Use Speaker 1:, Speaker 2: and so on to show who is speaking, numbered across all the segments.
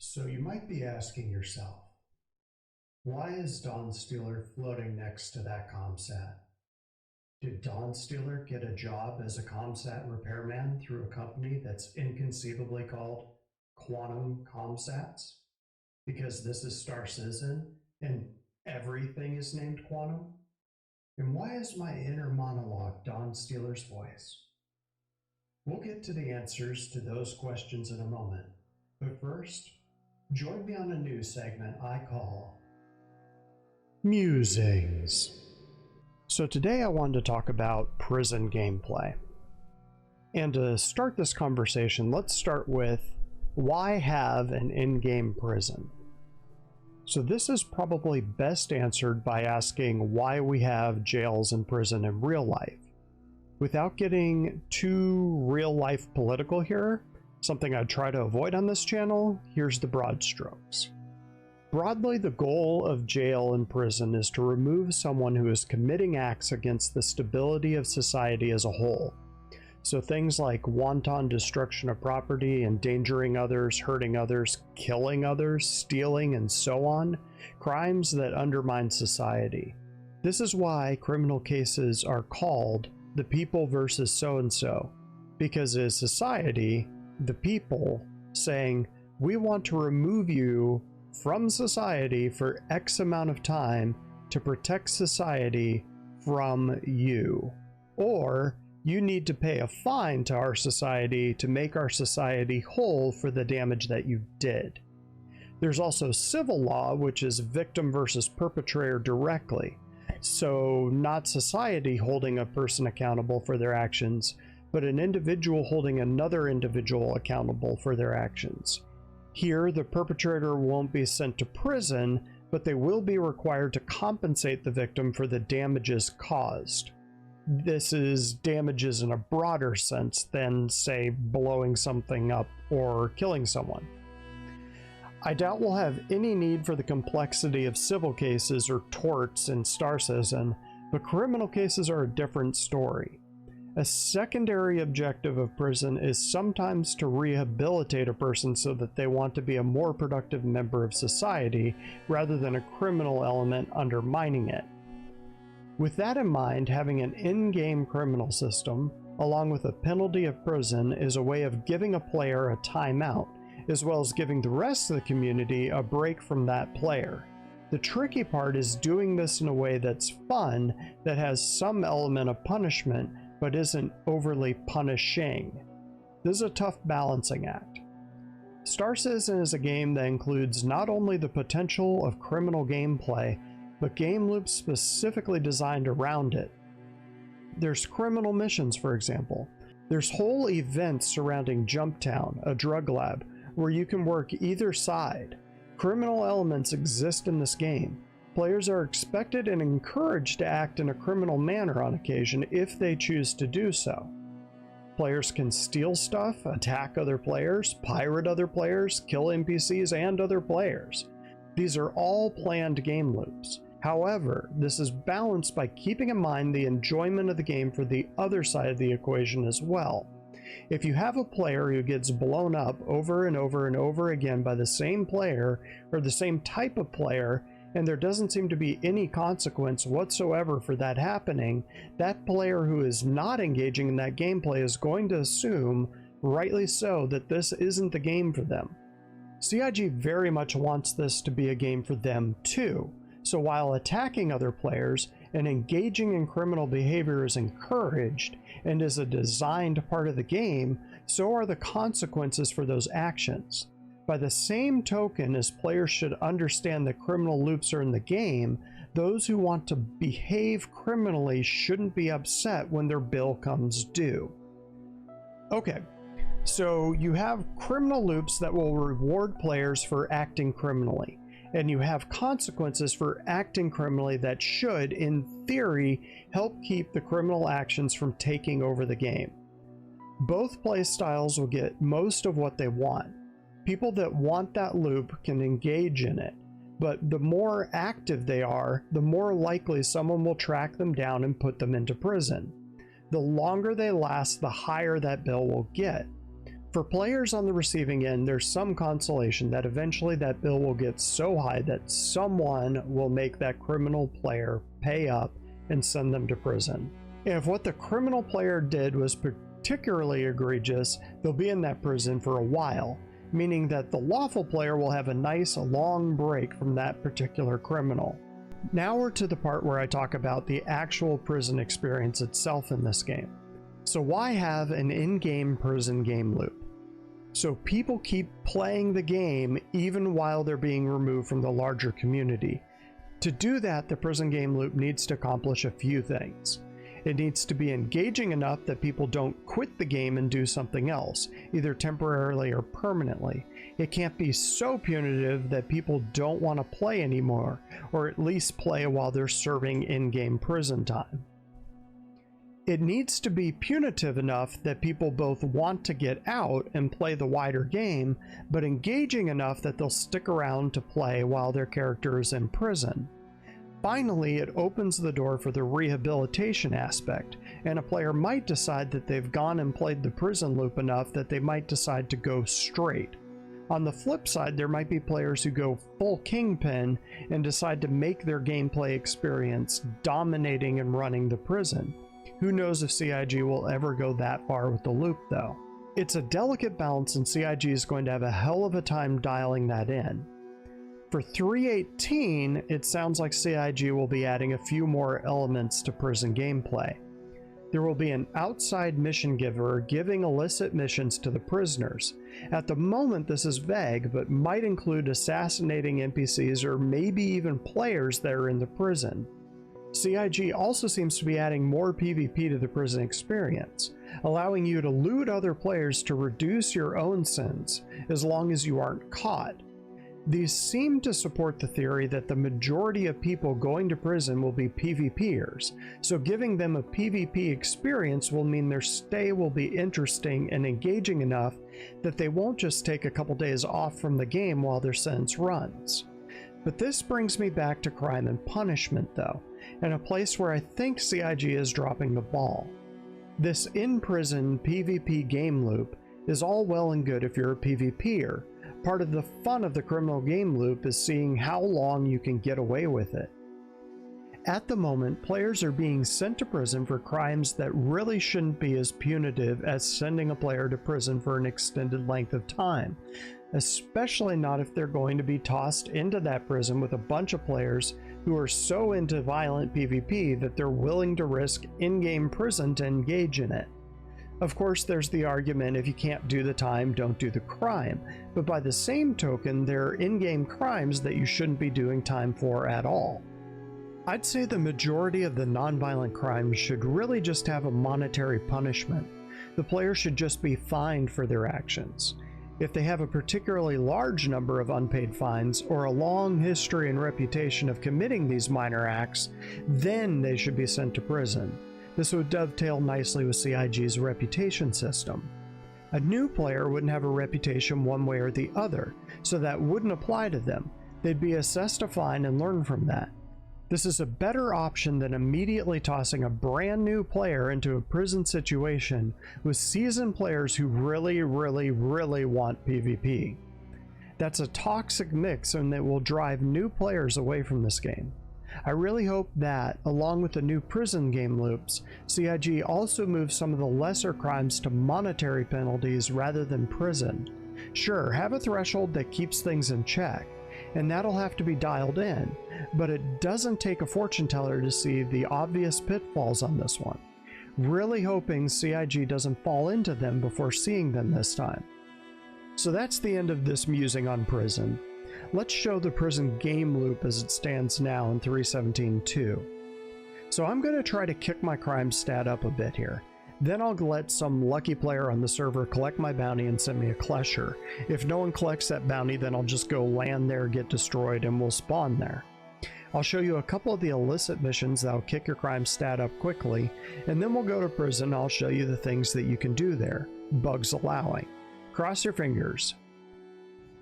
Speaker 1: So you might be asking yourself, why is Don Steeler floating next to that ComSat? Did Don Steeler get a job as a ComSat repairman through a company that's inconceivably called Quantum ComSats? Because this is Star Citizen and everything is named Quantum? And why is my inner monologue Don Steeler's voice? We'll get to the answers to those questions in a moment, but first, join me on a new segment I call Musings. So today I wanted to talk about prison gameplay. And to start this conversation, let's start with why have an in-game prison? So this is probably best answered by asking why we have jails and prison in real life. Without getting too real-life political here, something I try to avoid on this channel, here's the broad strokes. Broadly, the goal of jail and prison is to remove someone who is committing acts against the stability of society as a whole. So things like wanton destruction of property, endangering others, hurting others, killing others, stealing, and so on, crimes that undermine society. This is why criminal cases are called the people versus so-and-so, because it is society, the people, saying, we want to remove you from society for X amount of time to protect society from you. Or you need to pay a fine to our society to make our society whole for the damage that you did. There's also civil law, which is victim versus perpetrator directly. So not society holding a person accountable for their actions, but an individual holding another individual accountable for their actions. Here, the perpetrator won't be sent to prison, but they will be required to compensate the victim for the damages caused. This is damages in a broader sense than, say, blowing something up or killing someone. I doubt we'll have any need for the complexity of civil cases or torts in Star Citizen, but criminal cases are a different story. A secondary objective of prison is sometimes to rehabilitate a person so that they want to be a more productive member of society, rather than a criminal element undermining it. With that in mind, having an in-game criminal system, along with a penalty of prison, is a way of giving a player a timeout, as well as giving the rest of the community a break from that player. The tricky part is doing this in a way that's fun, that has some element of punishment, but isn't overly punishing. This is a tough balancing act. Star Citizen is a game that includes not only the potential of criminal gameplay, but game loops specifically designed around it. There's criminal missions, for example. There's whole events surrounding Jumptown, a drug lab, where you can work either side. Criminal elements exist in this game. Players are expected and encouraged to act in a criminal manner on occasion if they choose to do so. Players can steal stuff, attack other players, pirate other players, kill NPCs and other players. These are all planned game loops. However, this is balanced by keeping in mind the enjoyment of the game for the other side of the equation as well. If you have a player who gets blown up over and over and over again by the same player or the same type of player, and there doesn't seem to be any consequence whatsoever for that happening, that player who is not engaging in that gameplay is going to assume, rightly so, that this isn't the game for them. CIG very much wants this to be a game for them too, so while attacking other players and engaging in criminal behavior is encouraged and is a designed part of the game, so are the consequences for those actions. By the same token, as players should understand that criminal loops are in the game, those who want to behave criminally shouldn't be upset when their bill comes due. Okay, so you have criminal loops that will reward players for acting criminally, and you have consequences for acting criminally that should, in theory, help keep the criminal actions from taking over the game. Both play styles will get most of what they want. People that want that loop can engage in it, but the more active they are, the more likely someone will track them down and put them into prison. The longer they last, the higher that bill will get. For players on the receiving end, there's some consolation that eventually that bill will get so high that someone will make that criminal player pay up and send them to prison. If what the criminal player did was particularly egregious, they'll be in that prison for a while, meaning that the lawful player will have a nice long break from that particular criminal. Now we're to the part where I talk about the actual prison experience itself in this game. So why have an in-game prison game loop? So people keep playing the game even while they're being removed from the larger community. To do that, the prison game loop needs to accomplish a few things. It needs to be engaging enough that people don't quit the game and do something else, either temporarily or permanently. It can't be so punitive that people don't want to play anymore, or at least play while they're serving in-game prison time. It needs to be punitive enough that people both want to get out and play the wider game, but engaging enough that they'll stick around to play while their character is in prison. Finally, it opens the door for the rehabilitation aspect, and a player might decide that they've gone and played the prison loop enough that they might decide to go straight. On the flip side, there might be players who go full kingpin and decide to make their gameplay experience dominating and running the prison. Who knows if CIG will ever go that far with the loop though. It's a delicate balance, and CIG is going to have a hell of a time dialing that in. For 3.18, it sounds like CIG will be adding a few more elements to prison gameplay. There will be an outside mission giver giving illicit missions to the prisoners. At the moment this is vague, but might include assassinating NPCs or maybe even players that are in the prison. CIG also seems to be adding more PvP to the prison experience, allowing you to loot other players to reduce your own sins, as long as you aren't caught. These seem to support the theory that the majority of people going to prison will be PvPers, so giving them a PvP experience will mean their stay will be interesting and engaging enough that they won't just take a couple days off from the game while their sentence runs. But this brings me back to crime and punishment though, and a place where I think CIG is dropping the ball. This in-prison PvP game loop is all well and good if you're a PvPer. Part of the fun of the criminal game loop is seeing how long you can get away with it. At the moment, players are being sent to prison for crimes that really shouldn't be as punitive as sending a player to prison for an extended length of time, especially not if they're going to be tossed into that prison with a bunch of players who are so into violent PvP that they're willing to risk in-game prison to engage in it. Of course, there's the argument if you can't do the time, don't do the crime, but by the same token, there are in-game crimes that you shouldn't be doing time for at all. I'd say the majority of the non-violent crimes should really just have a monetary punishment. The player should just be fined for their actions. If they have a particularly large number of unpaid fines or a long history and reputation of committing these minor acts, then they should be sent to prison. This would dovetail nicely with CIG's reputation system. A new player wouldn't have a reputation one way or the other, so that wouldn't apply to them. They'd be assessed a fine and learn from that. This is a better option than immediately tossing a brand new player into a prison situation with seasoned players who really want PvP. That's a toxic mix, and it will drive new players away from this game. I really hope that, along with the new prison game loops, CIG also moves some of the lesser crimes to monetary penalties rather than prison. Sure, have a threshold that keeps things in check, and that'll have to be dialed in, but it doesn't take a fortune teller to see the obvious pitfalls on this one. Really hoping CIG doesn't fall into them before seeing them this time. So that's the end of this musing on prison. Let's show the prison game loop as it stands now in 3.17.2. So I'm going to try to kick my crime stat up a bit here. Then I'll let some lucky player on the server collect my bounty and send me a klesher. If no one collects that bounty, then I'll just go land there, get destroyed, and we'll spawn there. I'll show you a couple of the illicit missions that'll kick your crime stat up quickly, and then we'll go to prison. I'll show you the things that you can do there, bugs allowing. Cross your fingers.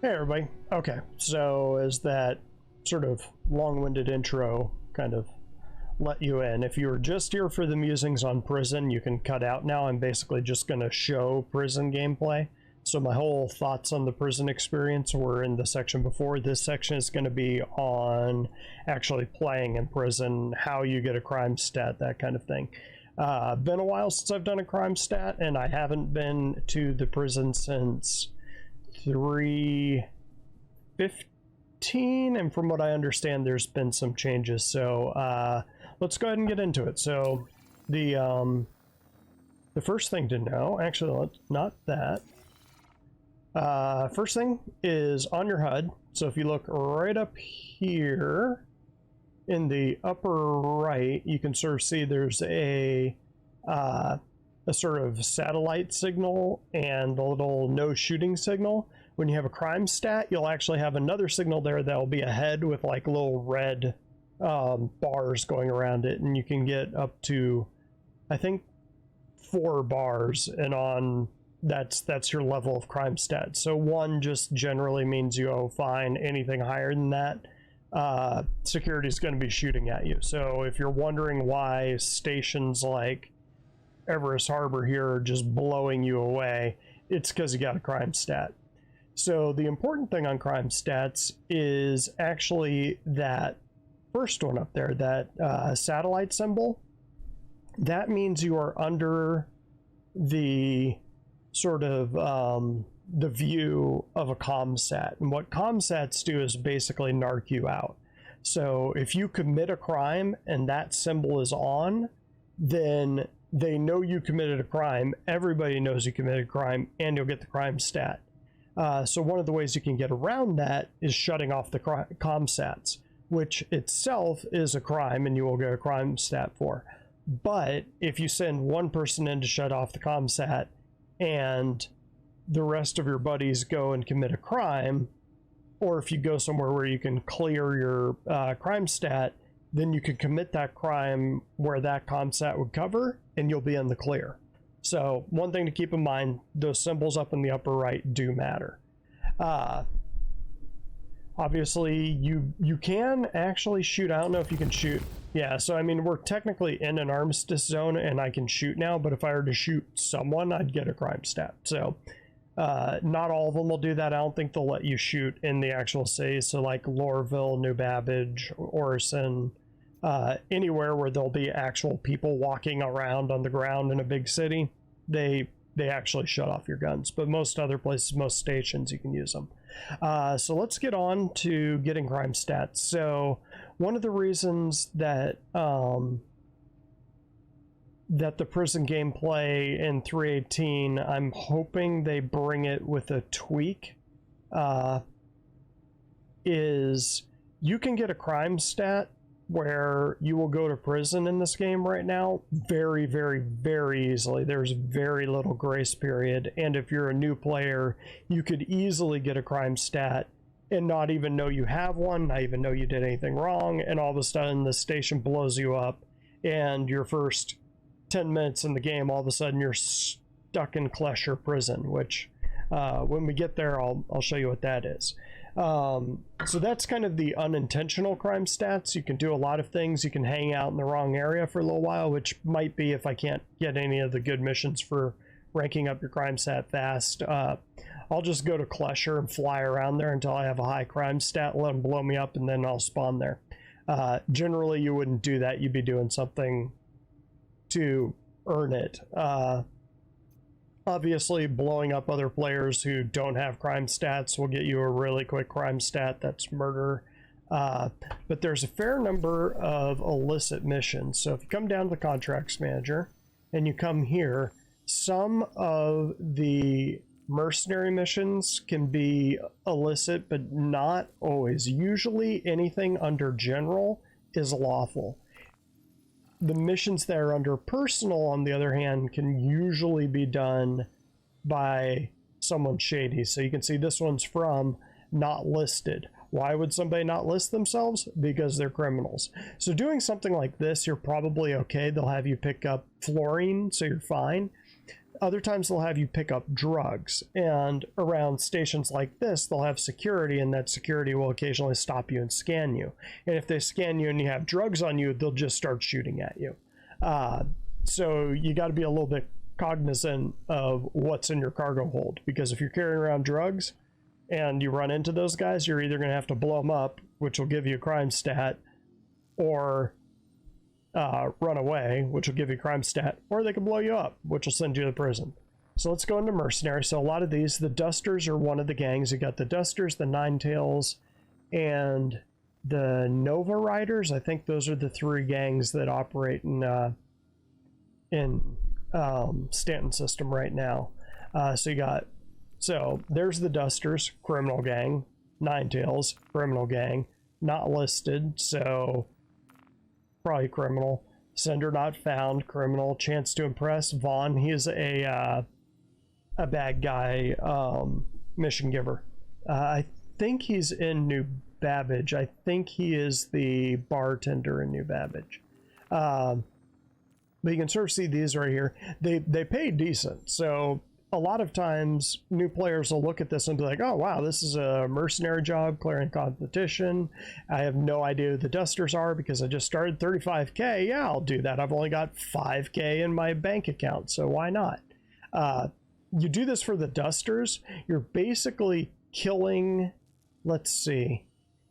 Speaker 1: Hey everybody. Okay, so as that sort of long-winded intro kind of let you in, if you were just here for the musings on prison, you can cut out now. I'm basically just going to show prison gameplay. So my whole thoughts on the prison experience were in the section before. This section is going to be on actually playing in prison, how you get a crime stat, that kind of thing. Been a while since I've done a crime stat, and I haven't been to the prison since 3:15, and from what I understand, there's been some changes. So let's go ahead and get into it. So the first thing to know, actually, not that. First thing is on your HUD. So if you look right up here in the upper right, you can sort of see there's a sort of satellite signal and a little no shooting signal. When you have a crime stat, you'll actually have another signal there that will be a head with like little red bars going around it, and you can get up to, I think, 4 bars, and on that's your level of crime stat. So 1 just generally means you owe fine. Anything higher than that, security is going to be shooting at you. So if you're wondering why stations like Everest Harbor here are just blowing you away, it's because you got a crime stat. So the important thing on crime stats is actually that first one up there, that satellite symbol. That means you are under the sort of the view of a comsat. And what comsats do is basically narc you out. So if you commit a crime and that symbol is on, then they know you committed a crime, everybody knows you committed a crime, and you'll get the crime stat. So one of the ways you can get around that is shutting off the comsats, which itself is a crime and you will get a crime stat for. But if you send one person in to shut off the comsat and the rest of your buddies go and commit a crime, or if you go somewhere where you can clear your crime stat, then you can commit that crime where that comsat would cover and you'll be in the clear. So one thing to keep in mind, those symbols up in the upper right do matter. Obviously you can actually shoot. I don't know if you can shoot. Yeah, so I mean, we're technically in an armistice zone and I can shoot now, but if I were to shoot someone, I'd get a crime stat. So not all of them will do that. I don't think they'll let you shoot in the actual city. So like Lorville, New Babbage, Orison, anywhere where there'll be actual people walking around on the ground in a big city, they actually shut off your guns. But most other places, most stations, you can use them. So let's get on to getting crime stats. So one of the reasons that that the prison gameplay in 3.18, I'm hoping they bring it with a tweak, is you can get a crime stat where you will go to prison in this game right now very, very, very easily. There's very little grace period, and if you're a new player, you could easily get a crime stat and not even know you have one, not even know you did anything wrong, and all of a sudden the station blows you up, and your first 10 minutes in the game, all of a sudden you're stuck in Klesher prison, which when we get there, I'll show you what that is. So that's kind of the unintentional crime stats. You can do a lot of things. You can hang out in the wrong area for a little while, which might be if I can't get any of the good missions for ranking up your crime stat fast. I'll just go to Klesher and fly around there until I have a high crime stat, let them blow me up, and then I'll spawn there. Generally, you wouldn't do that. You'd be doing something to earn it. Obviously, blowing up other players who don't have crime stats will get you a really quick crime stat. That's murder. But there's a fair number of illicit missions. So if you come down to the contracts manager and you come here, some of the mercenary missions can be illicit, but not always. Usually anything under general is lawful. The missions that are under personal, on the other hand, can usually be done by someone shady. So you can see this one's from not listed. Why would somebody not list themselves? Because they're criminals. So doing something like this, you're probably okay. They'll have you pick up fluorine, so you're fine. Other times they'll have you pick up drugs, and around stations like this they'll have security, and that security will occasionally stop you and scan you, and if they scan you and you have drugs on you, they'll just start shooting at you. So you got to be a little bit cognizant of what's in your cargo hold, because if you're carrying around drugs and you run into those guys, you're either going to have to blow them up, which will give you a crime stat, or run away, which will give you a crime stat, or they can blow you up, which will send you to prison. So let's go into mercenary. So a lot of these, the Dusters are one of the gangs. You got the Dusters, the Nine Tails, and the Nova Riders. I think those are the three gangs that operate in Stanton system right now. So there's the Dusters, criminal gang. Nine Tails, criminal gang, not listed, so probably criminal. Sender not found, criminal. Chance to impress, Vaughn. He is a bad guy, mission giver. I think he's in New Babbage. I think he is the bartender in New Babbage. But you can sort of see these right here. They pay decent, so a lot of times new players will look at this and be like, oh wow, this is a mercenary job, clearing competition. I have no idea who the Dusters are because I just started. 35k, yeah, I'll do that. I've only got 5k in my bank account, so why not? You do this for the Dusters, you're basically killing, let's see,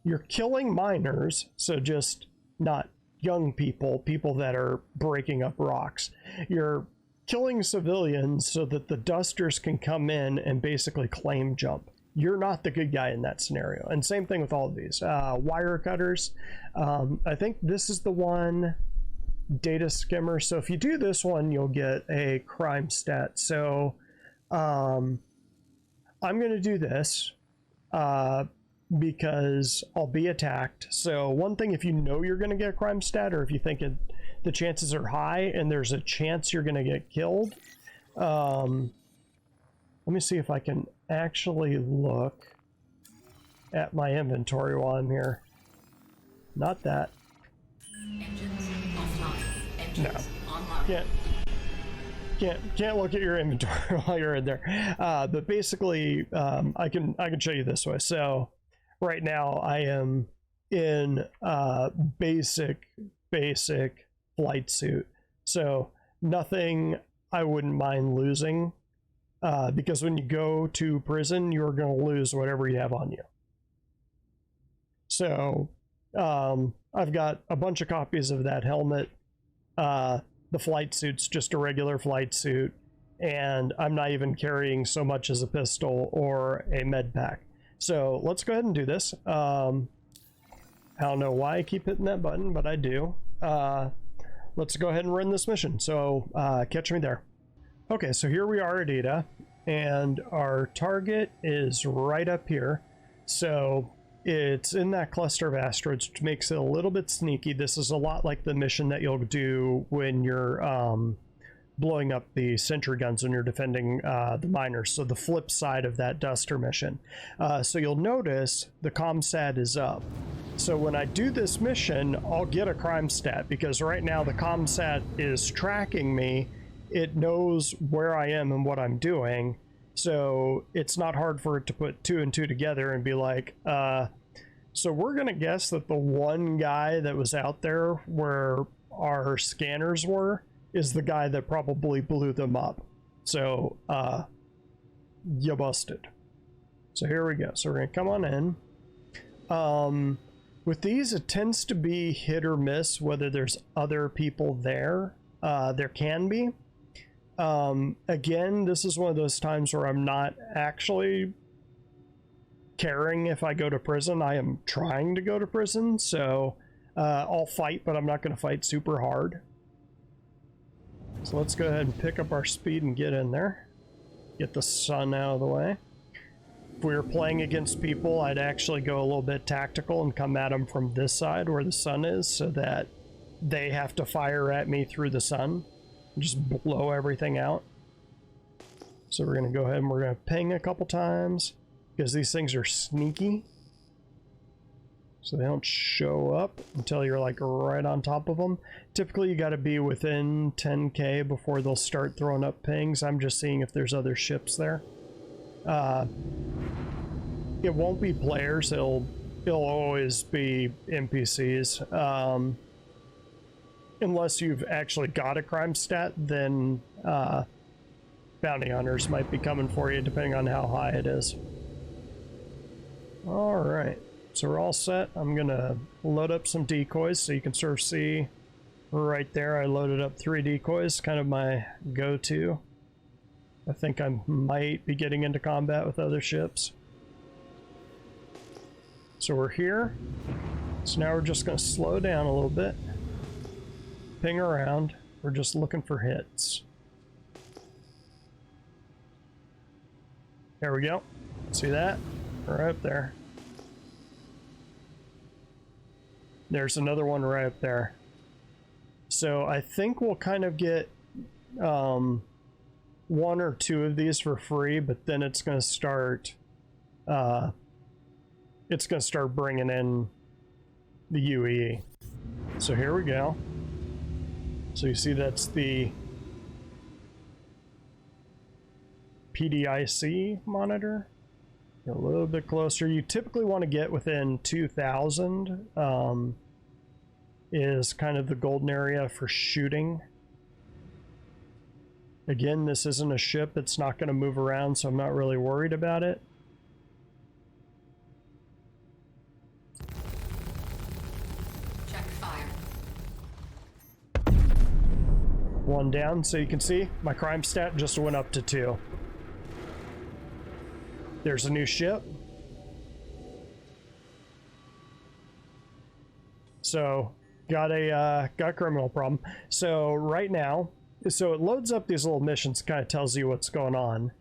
Speaker 1: you're killing minors, so just not young people that are breaking up rocks. You're killing civilians so that the Dusters can come in and basically claim jump. You're not the good guy in that scenario. And same thing with all of these. Wire cutters. I think this is the one, data skimmer. So if you do this one, you'll get a crime stat. So I'm going to do this because I'll be attacked. So one thing, if you know you're going to get a crime stat, or if you think the chances are high and there's a chance you're going to get killed, let me see if I can actually look at my inventory while I'm here. Not that.
Speaker 2: Engines offline. Engines
Speaker 1: No.
Speaker 2: online.
Speaker 1: Can't look at your inventory while you're in there. But basically, I can show you this way. So right now I am in basic flight suit, so nothing I wouldn't mind losing, because when you go to prison, you're going to lose whatever you have on you. So I've got a bunch of copies of that helmet. The flight suit's just a regular flight suit, and I'm not even carrying so much as a pistol or a med pack. So let's go ahead and do this. I don't know why I keep hitting that button, but I do. Let's go ahead and run this mission. So catch me there. Okay, so here we are at Ada, and our target is right up here. So it's in that cluster of asteroids, which makes it a little bit sneaky. This is a lot like the mission that you'll do when you're blowing up the sentry guns when you're defending the miners. So the flip side of that Duster mission. So you'll notice the ComSat is up. So when I do this mission, I'll get a crime stat, because right now the ComSat is tracking me. It knows where I am and what I'm doing. So it's not hard for it to put 2 and 2 together and be like, so we're going to guess that the one guy that was out there where our scanners were is the guy that probably blew them up. So you busted. So here we go. So we're going to come on in. With these, it tends to be hit or miss whether there's other people there. There can be. Again, this is one of those times where I'm not actually caring if I go to prison. I am trying to go to prison, so I'll fight, but I'm not going to fight super hard. So let's go ahead and pick up our speed and get in there. Get the sun out of the way. If we were playing against people, I'd actually go a little bit tactical and come at them from this side where the sun is, so that they have to fire at me through the sun. Just blow everything out. So we're going to go ahead and we're going to ping a couple times, because these things are sneaky. So they don't show up until you're like right on top of them. Typically you got to be within 10k before they'll start throwing up pings. I'm just seeing if there's other ships there. It won't be players, it'll always be NPCs. Unless you've actually got a crime stat, then bounty hunters might be coming for you depending on how high it is. All right, so we're all set. I'm gonna load up some decoys so you can sort of see right there. I loaded up 3 decoys, kind of my go-to. I think I might be getting into combat with other ships. So we're here. So now we're just gonna slow down a little bit. Ping around. We're just looking for hits. There we go. See that? Right up there. There's another one right up there. So I think we'll kind of get 1 or 2 of these for free, but then it's going to start bringing in the UE. So here we go. So you see that's the PDIC monitor. A little bit closer. You typically want to get within 2,000 is kind of the golden area for shooting. Again, this isn't a ship. It's not going to move around, so I'm not really worried about it.
Speaker 2: Check fire.
Speaker 1: 1 down, so you can see my crime stat just went up to 2. There's a new ship. So got a criminal problem. So right now, so it loads up these little missions, kind of tells you what's going on.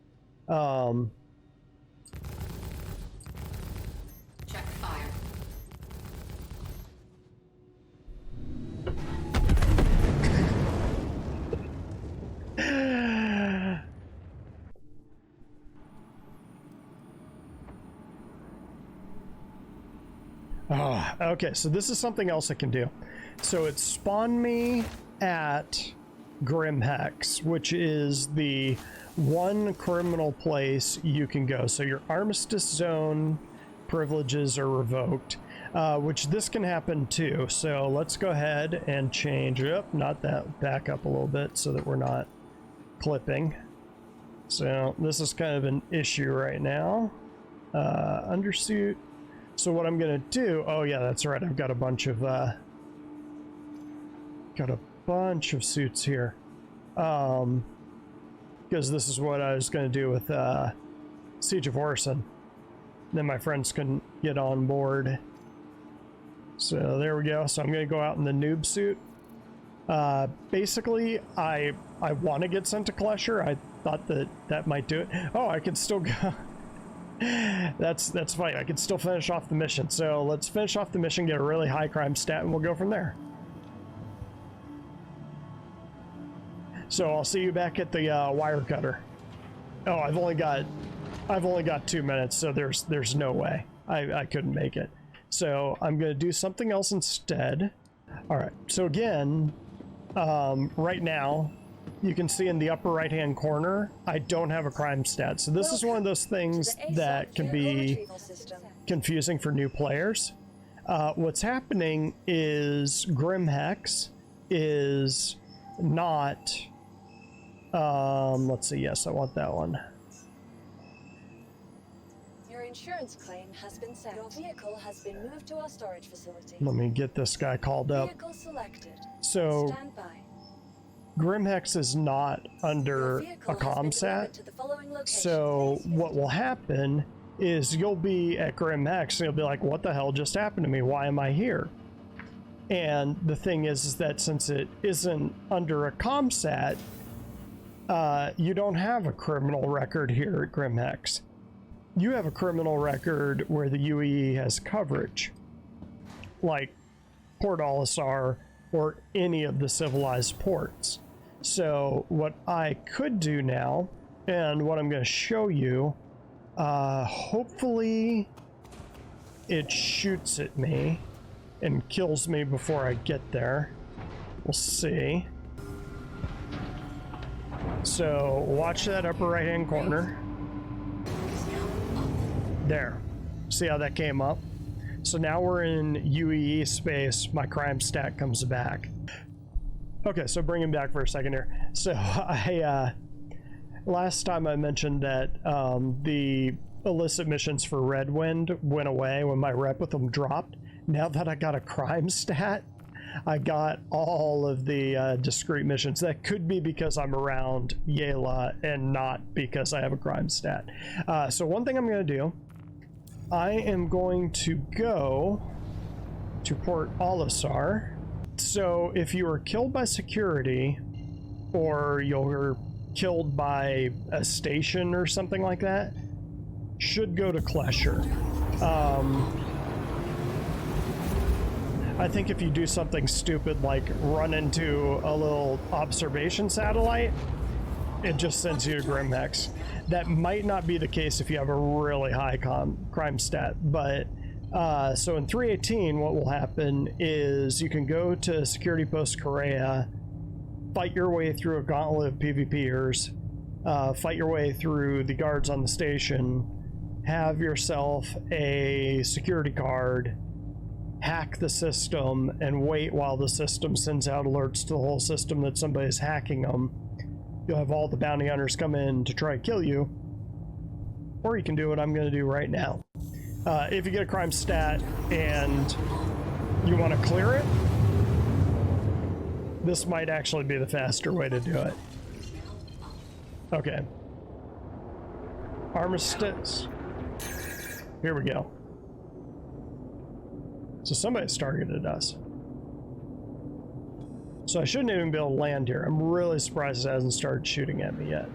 Speaker 2: Check fire.
Speaker 1: Oh, okay, so this is something else I can do. So it spawned me at Grim Hex, which is the one criminal place you can go. So your armistice zone privileges are revoked, which this can happen too. So let's go ahead and change up, not that, back up a little bit so that we're not clipping. So this is kind of an issue right now. Undersuit. So what I'm gonna do, oh yeah, that's right, I've got a bunch of suits here. Because this is what I was gonna do with Siege of Orison. Then my friends can get on board. So there we go. So I'm gonna go out in the noob suit. Basically, I want to get sent to Klesher. I thought that might do it. Oh, I can still go. That's fine. I can still finish off the mission. So let's finish off the mission, get a really high crime stat, and we'll go from there. So I'll see you back at the wire cutter. Oh, I've only got 2 minutes, so there's no way I couldn't make it. So I'm gonna do something else instead. All right. So again, right now, you can see in the upper right hand corner, I don't have a crime stat. So this is one of those things that can be confusing for new players. What's happening is Grim Hex is not, let's see, yes, I want that one.
Speaker 3: Your insurance claim has been sent. Your vehicle has been moved to our storage facility.
Speaker 1: Let me get this guy called up.
Speaker 3: Vehicle selected.
Speaker 1: So
Speaker 3: Stand by.
Speaker 1: Grim Hex is not under a comsat. So what will happen is you'll be at Grim Hex and you'll be like, what the hell just happened to me? Why am I here? And the thing is that since it isn't under a comsat, you don't have a criminal record here at Grim Hex. You have a criminal record where the UEE has coverage, like Port Olisar or any of the civilized ports. So what I could do now, and what I'm going to show you, hopefully it shoots at me and kills me before I get there. We'll see. So watch that upper right hand corner. There. See how that came up? So now we're in UEE space. My crime stat comes back. Okay, so bring him back for a second here. So last time I mentioned that the illicit missions for Red Wind went away when my rep with them dropped. Now that I got a crime stat, I got all of the discrete missions. That could be because I'm around Yela and not because I have a crime stat. So one thing I'm going to do, I am going to go to Port Olisar. So if you were killed by security, or you're killed by a station or something like that, should go to Klesher. I think if you do something stupid like run into a little observation satellite, it just sends you to Grimhex. That might not be the case if you have a really high crime stat, but so in 318 what will happen is you can go to Security Post Correa, fight your way through a gauntlet of PvPers, fight your way through the guards on the station, have yourself a security card, hack the system, and wait while the system sends out alerts to the whole system that somebody's hacking them. You'll have all the bounty hunters come in to try to kill you, or you can do what I'm going to do right now. If you get a crime stat and you want to clear it, this might actually be the faster way to do it. Okay. Armistice. Here we go. So somebody's targeted us. So I shouldn't even be able to land here. I'm really surprised it hasn't started shooting at me yet.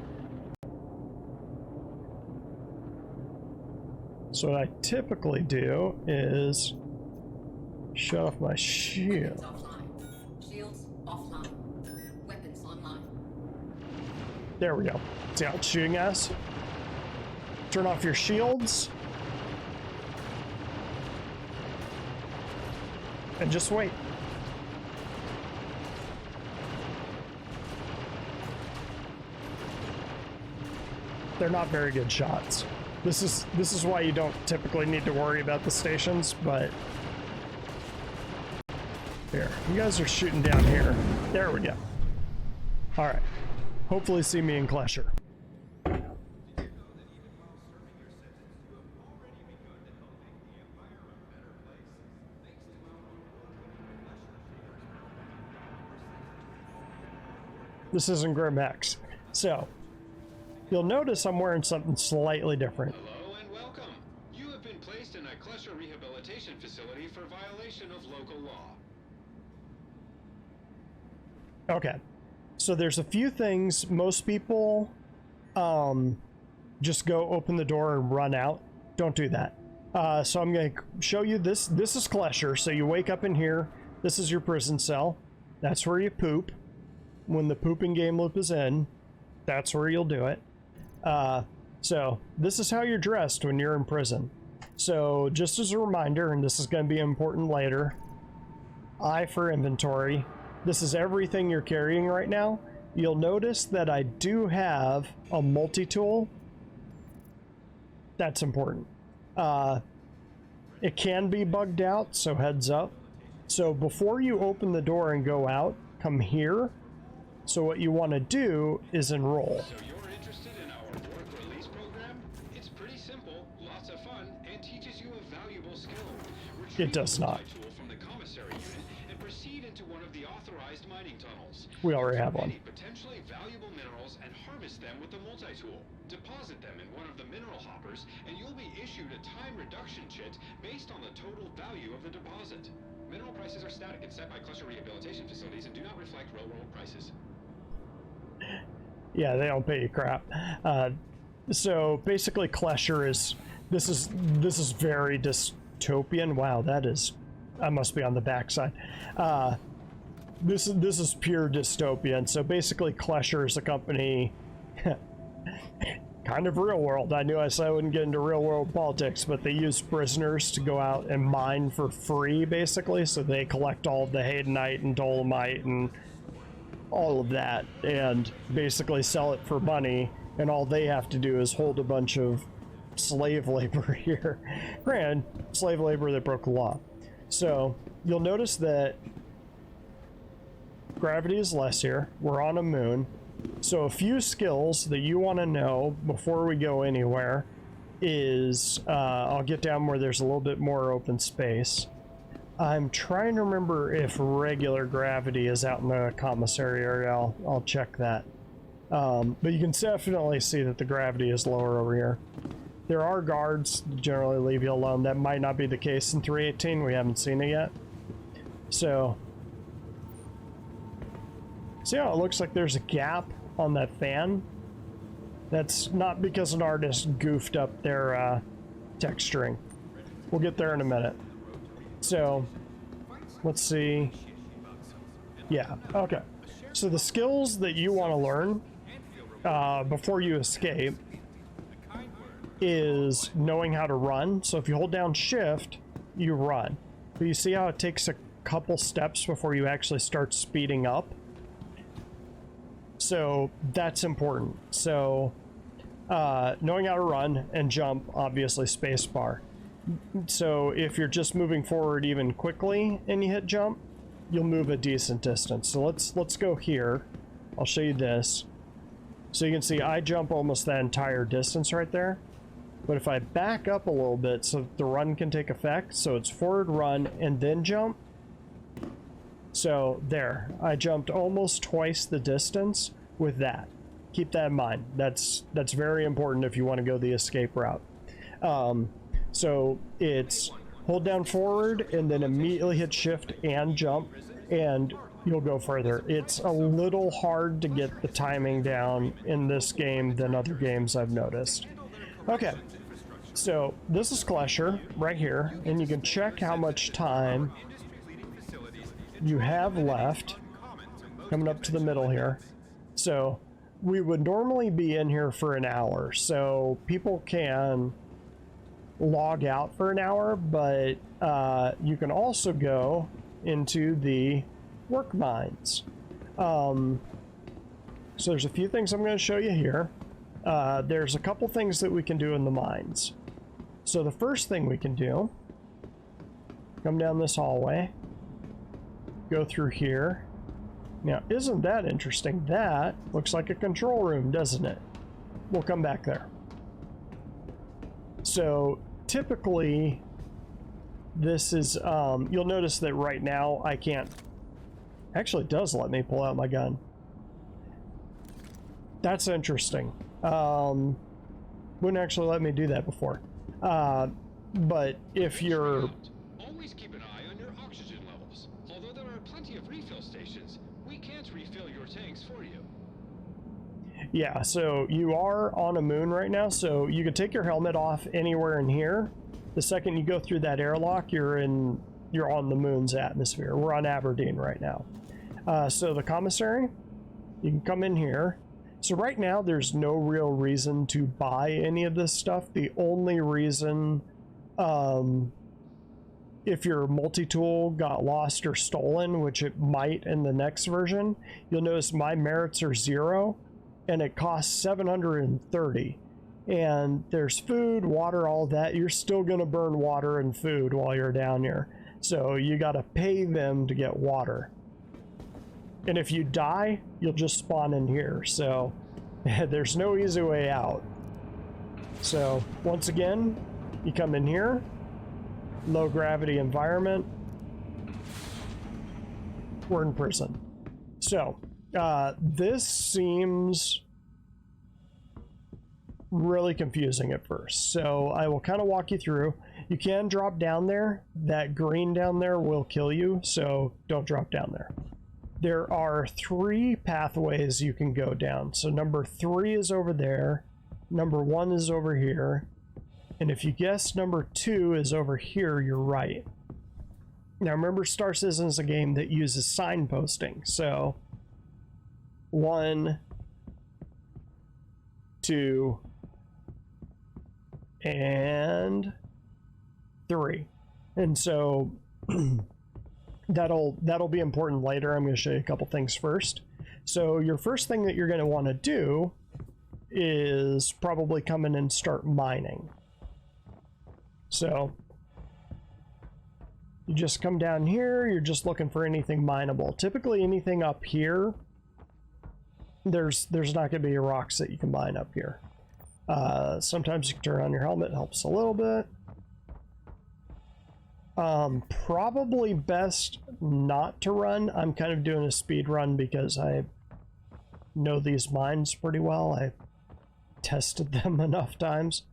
Speaker 1: So what I typically do is shut off my shield.
Speaker 2: Shields offline. Weapons online.
Speaker 1: There we go. See how it's shooting at us? Turn off your shields. And just wait. They're not very good shots. This is why you don't typically need to worry about the stations, but here, you guys are shooting down here. There we go. All right. Hopefully see me in Klesher. This isn't Grimhex. So, you'll notice I'm wearing something slightly different.
Speaker 4: Hello and welcome. You have been placed in a Klesher rehabilitation facility for violation of local law.
Speaker 1: Okay. So there's a few things most people just go open the door and run out. Don't do that. So I'm going to show you this. This is Klesher. So you wake up in here. This is your prison cell. That's where you poop. When the pooping game loop is in, that's where you'll do it. So this is how you're dressed when you're in prison. So just as a reminder, and this is going to be important later, I for inventory. This is everything you're carrying right now. You'll notice that I do have a multi-tool. That's important. It can be bugged out, so heads up. So before you open the door and go out, come here. So what you want to do is enroll.
Speaker 4: So you're interested in our work release program? It's pretty simple, lots of fun, and teaches you a valuable skill.
Speaker 1: It does not.
Speaker 4: Tool from the commissary unit and proceed into one of the authorized mining tunnels.
Speaker 1: We already have one.
Speaker 4: Potentially valuable minerals and harvest them with the multi-tool. Deposit them in one of the mineral hoppers, and you'll be issued a time reduction chit based on the total value of the deposit. Mineral prices are static and set by Klesher rehabilitation facilities and do not reflect real-world prices.
Speaker 1: Yeah, they don't pay you crap. So basically Klesher is this is very dystopian. Wow, that is, I must be on the backside. This is pure dystopian. So basically Klesher is a company kind of real world. I knew I said I wouldn't get into real world politics, but they use prisoners to go out and mine for free, basically. So they collect all of the Haydenite and Dolomite and all of that and basically sell it for money, and all they have to do is hold a bunch of slave labor here. Granted, slave labor that broke the law. So you'll notice that gravity is less here. We're on a moon. So a few skills that you want to know before we go anywhere is, I'll get down where there's a little bit more open space. I'm trying to remember if regular gravity is out in the commissary area. I'll check that. But you can definitely see that the gravity is lower over here. There are guards that generally leave you alone. That might not be the case in 318. We haven't seen it yet. So, see how it looks like there's a gap on that fan? That's not because an artist goofed up their texturing. We'll get there in a minute. So, let's see. Yeah, okay. So the skills that you want to learn before you escape is knowing how to run. So if you hold down shift, you run. But you see how it takes a couple steps before you actually start speeding up? So that's important. So knowing how to run and jump, obviously spacebar. So if you're just moving forward even quickly and you hit jump, you'll move a decent distance. So let's go here. I'll show you this. So you can see I jump almost that entire distance right there. But if I back up a little bit so the run can take effect, so it's forward run and then jump. So there, I jumped almost twice the distance with that. Keep that in mind. That's very important if you want to go the escape route. So it's hold down forward and then immediately hit shift and jump, and you'll go further. It's a little hard to get the timing down in this game than other games I've noticed. Okay, so this is Klesher right here, and you can check how much time you have left coming up to the middle here. So we would normally be in here for an hour, so people can log out for an hour, but you can also go into the work mines. So there's a few things I'm going to show you here. There's a couple things that we can do in the mines. So the first thing we can do, come down this hallway, go through here. Now, isn't that interesting? That looks like a control room, doesn't it? We'll come back there. So typically this is, you'll notice that right now I can't, actually it does let me pull out my gun. That's interesting. Wouldn't actually let me do that before. But if you're...
Speaker 4: Always keep an eye on your oxygen levels. Although there are plenty of refill stations, we can't refill your tanks for you.
Speaker 1: Yeah, so you are on a moon right now, so you can take your helmet off anywhere in here. The second you go through that airlock, you're on the moon's atmosphere. We're on Aberdeen right now. So the commissary, you can come in here. So right now, there's no real reason to buy any of this stuff. The only reason, if your multi-tool got lost or stolen, which it might in the next version, you'll notice my merits are 0, and it costs 730. And there's food, water, all that. You're still going to burn water and food while you're down here. So you got to pay them to get water. And if you die, you'll just spawn in here. So there's no easy way out. So once again, you come in here, low gravity environment. We're in prison. So this seems really confusing at first. So I will kind of walk you through. You can drop down there. That green down there will kill you, so don't drop down there. There are 3 pathways you can go down. So number 3 is over there, number 1 is over here, and if you guess number 2 is over here, you're right. Now remember, Star Citizen is a game that uses signposting, so 1, 2, and 3. And so that'll be important later. I'm going to show you a couple things first. So your first thing that you're going to want to do is probably come in and start mining. So you just come down here, you're just looking for anything mineable. Typically anything up here there's not going to be rocks that you can mine up here. Sometimes you can turn on your helmet, helps a little bit. Probably best not to run. I'm kind of doing a speed run because I know these mines pretty well. I tested them enough times.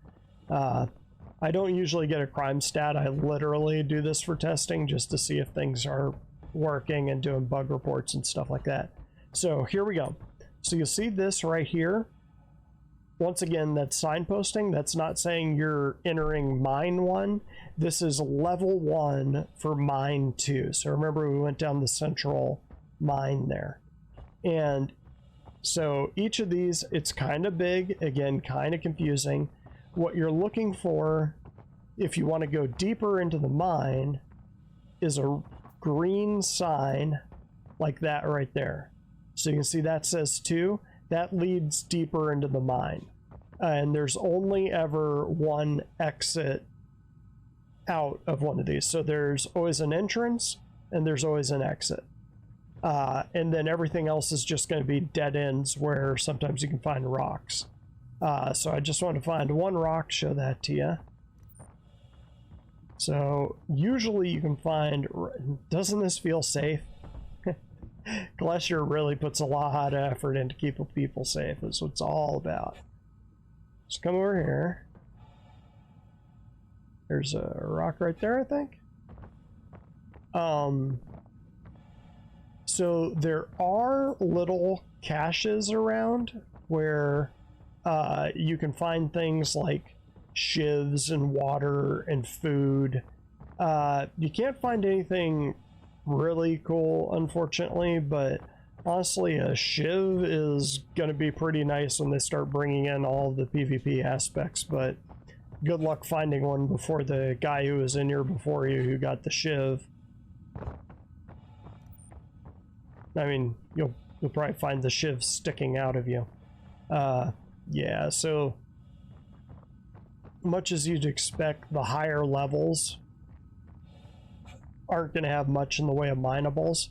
Speaker 1: I don't usually get a crime stat. I literally do this for testing just to see if things are working and doing bug reports and stuff like that. So here we go. So you'll see this right here. Once again, that's signposting. That's not saying you're entering mine 1. This is level 1 for mine 2. So remember, we went down the central mine there. And so each of these, it's kind of big, again, kind of confusing. What you're looking for, if you want to go deeper into the mine, is a green sign like that right there. So you can see that says 2. That leads deeper into the mine. And there's only ever one exit out of one of these. So there's always an entrance and there's always an exit. And then everything else is just going to be dead ends where sometimes you can find rocks. So I just want to find one rock, show that to you. So usually you can find, doesn't this feel safe? Glacier really puts a lot of effort into keeping people safe. That's what it's all about. Just come over here. There's a rock right there, I think. So there are little caches around where you can find things like shivs and water and food. You can't find anything really cool, unfortunately, but honestly, a shiv is going to be pretty nice when they start bringing in all the PvP aspects, but good luck finding one before the guy who was in here before you who got the shiv. I mean, you'll probably find the shiv sticking out of you. Yeah, so much as you'd expect, the higher levels aren't going to have much in the way of minables.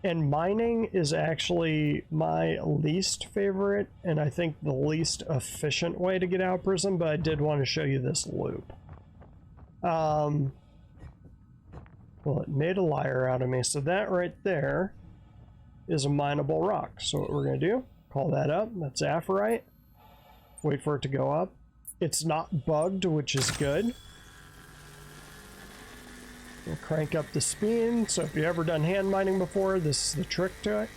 Speaker 1: And mining is actually my least favorite, and I think the least efficient way to get out of prison, but I did want to show you this loop. Well, it made a liar out of me, so that right there is a mineable rock. So what we're going to do, call that up, that's aphorite. Wait for it to go up. It's not bugged, which is good. We'll crank up the speed. So if you've ever done hand mining before, this is the trick to it.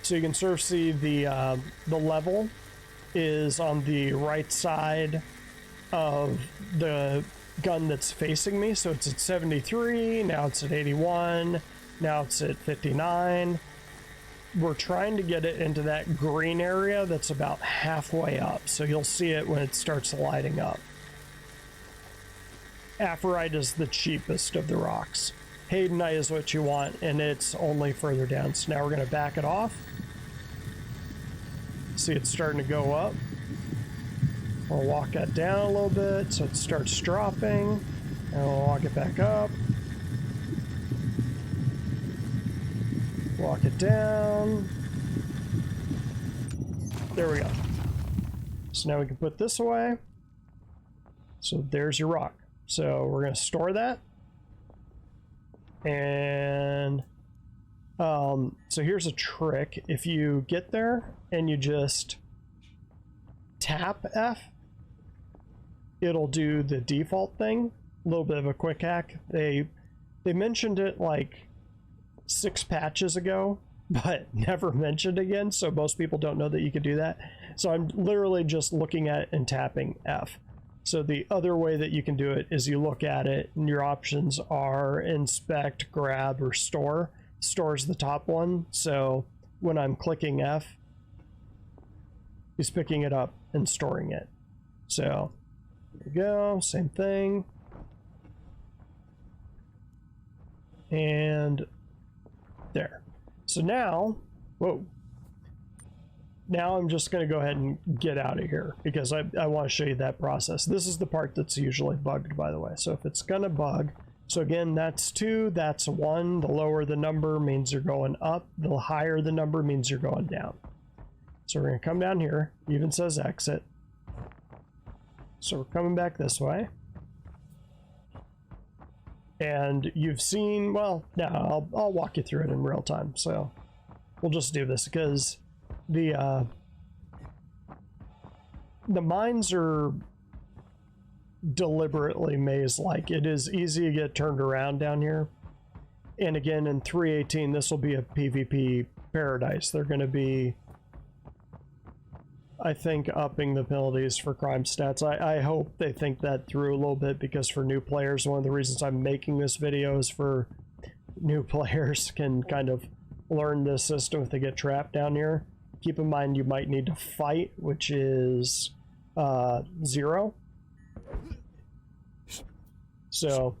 Speaker 1: So you can sort of see the level is on the right side of the gun that's facing me. So it's at 73, now it's at 81, now it's at 59. We're trying to get it into that green area that's about halfway up, so you'll see it when it starts lighting up. Aphorite is the cheapest of the rocks. Haydenite is what you want, and it's only further down. So now we're going to back it off. See, it's starting to go up. We'll walk that down a little bit so it starts dropping, and we'll walk it back up. Walk it down. There we go. So now we can put this away. So there's your rock. So we're going to store that. And so here's a trick. If you get there and you just tap F, it'll do the default thing. A little bit of a quick hack. They mentioned it like 6 patches ago, but never mentioned again, so most people don't know that you could do that. So I'm literally just looking at it and tapping F. So the other way that you can do it is you look at it and your options are inspect, grab, or store. Store's the top one, so when I'm clicking F, he's picking it up and storing it. So there we go, same thing. And there. So now, whoa. Now I'm just going to go ahead and get out of here because I want to show you that process. This is the part that's usually bugged, by the way. So if it's going to bug, So again, that's 2, that's 1. The lower the number means you're going up. The higher the number means you're going down. So we're going to come down here. It even says exit. So we're coming back this way. And you've seen, well, no, I'll walk you through it in real time. So we'll just do this because the mines are deliberately maze-like. It is easy to get turned around down here. And again, in 3.18, this will be a PvP paradise. They're going to be, I think, upping the penalties for crime stats. I hope they think that through a little bit, because for new players, one of the reasons I'm making this video is for new players can kind of learn this system if they get trapped down here. Keep in mind you might need to fight, which is 0. So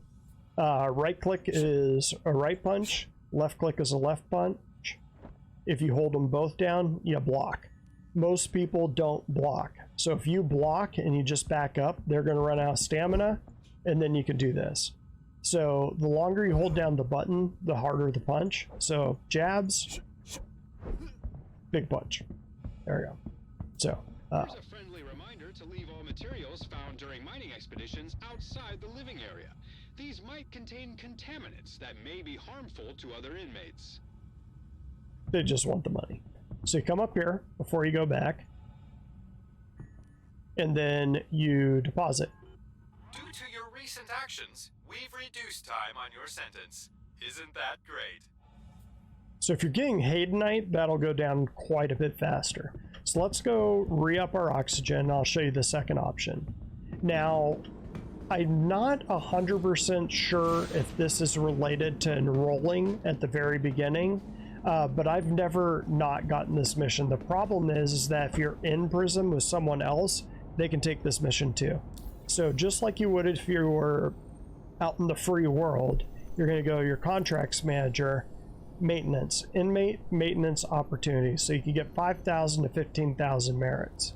Speaker 1: right click is a right punch, left click is a left punch. If you hold them both down, you block. Most people don't block. So if you block and you just back up, they're going to run out of stamina, and then you can do this. So the longer you hold down the button, the harder the punch. So jabs, big punch. There we go. So
Speaker 4: here's a friendly reminder to leave all materials found during mining expeditions outside the living area. These might contain contaminants that may be harmful to other inmates.
Speaker 1: They just want the money. So you come up here before you go back, and then you deposit.
Speaker 5: Due to your recent actions, we've reduced time on your sentence. Isn't that great?
Speaker 1: So if you're getting Haydenite, that'll go down quite a bit faster. So let's go re-up our oxygen. I'll show you the second option. Now, I'm not 100% sure if this is related to enrolling at the very beginning, but I've never not gotten this mission. The problem is that if you're in prison with someone else, they can take this mission too. So just like you would if you were out in the free world, you're going to go your contracts manager, maintenance, inmate maintenance opportunities. So you can get 5,000 to 15,000 merits.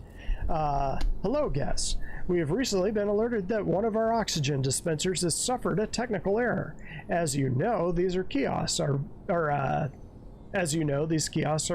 Speaker 1: Hello guests. We have recently been alerted that one of our oxygen dispensers has suffered a technical error. As you know, these kiosks are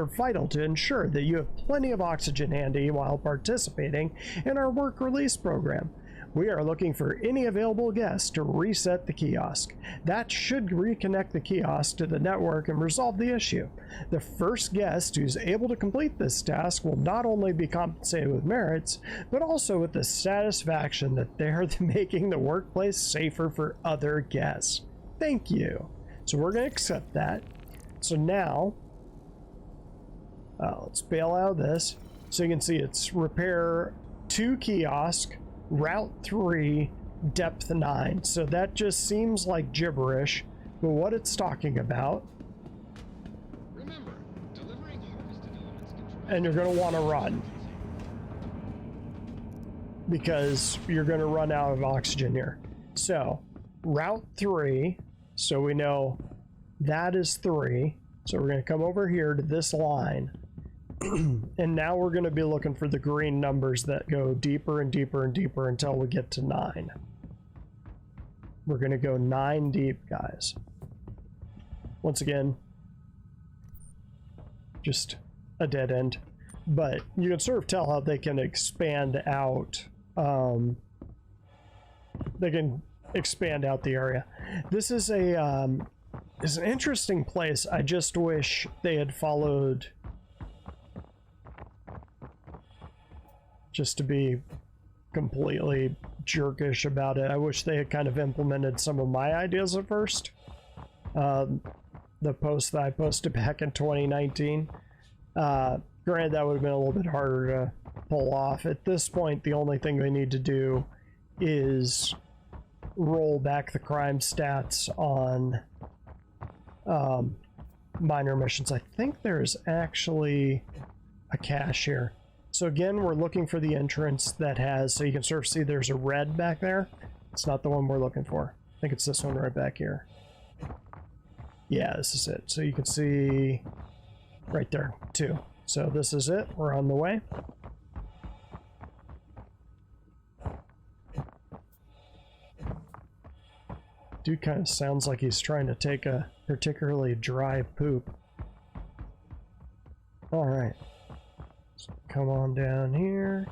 Speaker 1: vital to ensure that you have plenty of oxygen handy while participating in our work release program. We are looking for any available guests to reset the kiosk. That should reconnect the kiosk to the network and resolve the issue. The first guest who's able to complete this task will not only be compensated with merits, but also with the satisfaction that they're making the workplace safer for other guests. Thank you. So we're going to accept that. So now, let's bail out of this. So you can see it's repair 2 kiosk, route 3, depth 9. So that just seems like gibberish, but what it's talking about.
Speaker 4: Remember, delivering harvested elements controls.
Speaker 1: And you're going to want to run, because you're going to run out of oxygen here. So route 3, so we know that is 3. So we're going to come over here to this line. And now we're going to be looking for the green numbers that go deeper and deeper and deeper until we get to 9. We're going to go 9 deep, guys. Once again, just a dead end. But you can sort of tell how they can expand out. They can expand out the area. This is an interesting place. I just wish they had followed. Just to be completely jerkish about it, I wish they had kind of implemented some of my ideas at first. The post that I posted back in 2019. Granted, that would have been a little bit harder to pull off. At this point, the only thing they need to do is roll back the crime stats on minor missions. I think there's actually a cache here. So again, we're looking for the entrance that has, so you can sort of see there's a red back there. It's not the one we're looking for. I think it's this one right back here. Yeah, this is it. So you can see right there too. So this is it. We're on the way. Dude kind of sounds like he's trying to take a particularly dry poop. Alright. Come on down here.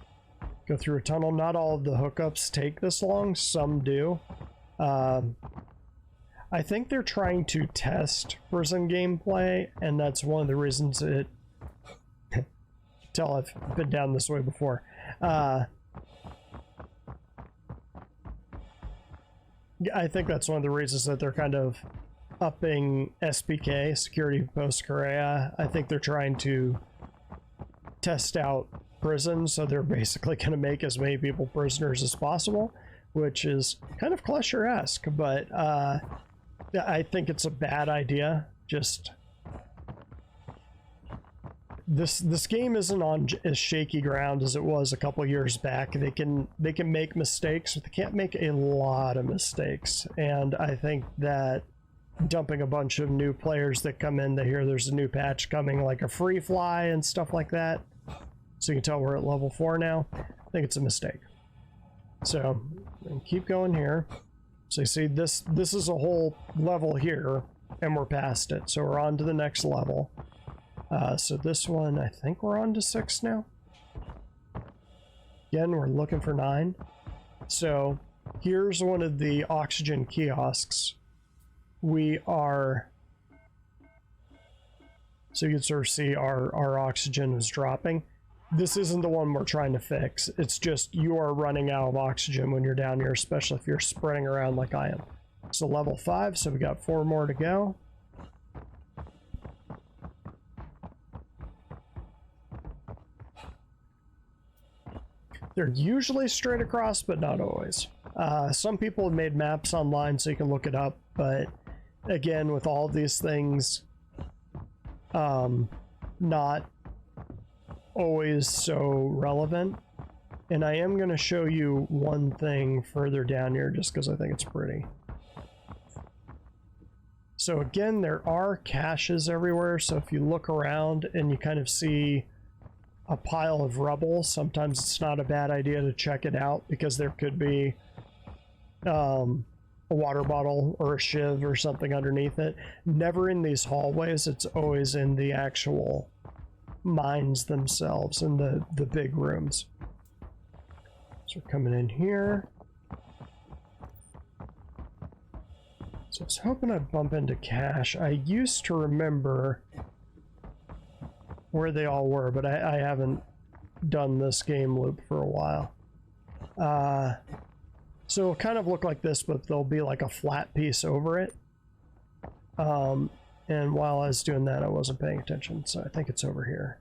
Speaker 1: Go through a tunnel. Not all of the hookups take this long. Some do. I think they're trying to test prison gameplay, and that's one of the reasons it... Tell I've been down this way before. I think that's one of the reasons that they're kind of upping SPK, Security Post Korea. I think they're trying to test out prisons, so they're basically going to make as many people prisoners as possible, which is kind of Klesher-esque, but I think it's a bad idea. Just this game isn't on as shaky ground as it was a couple years back. They can make mistakes, but they can't make a lot of mistakes. And I think that dumping a bunch of new players that come in, they hear there's a new patch coming, like a free fly and stuff like that. So you can tell we're at level 4 now. I think it's a mistake. So keep going here. So you see this is a whole level here, and we're past it. So we're on to the next level. So this one, I think we're on to 6 now. Again, we're looking for 9. So here's one of the oxygen kiosks. We are... So you can sort of see our oxygen is dropping. This isn't the one we're trying to fix. It's just you are running out of oxygen when you're down here, especially if you're spreading around like I am. So level 5, so we got 4 more to go. They're usually straight across, but not always. Some people have made maps online so you can look it up, but again, with all of these things, not always so relevant. And I am going to show you one thing further down here just because I think it's pretty. So again, there are caches everywhere, so if you look around and you kind of see a pile of rubble, sometimes it's not a bad idea to check it out, because there could be a water bottle or a shiv or something underneath it. Never in these hallways, it's always in the actual mines themselves, in the big rooms. So we're coming in here. So I was hoping I'd bump into cache. I used to remember where they all were, but I haven't done this game loop for a while. So it'll kind of look like this, but there'll be like a flat piece over it. And while I was doing that, I wasn't paying attention, so I think it's over here.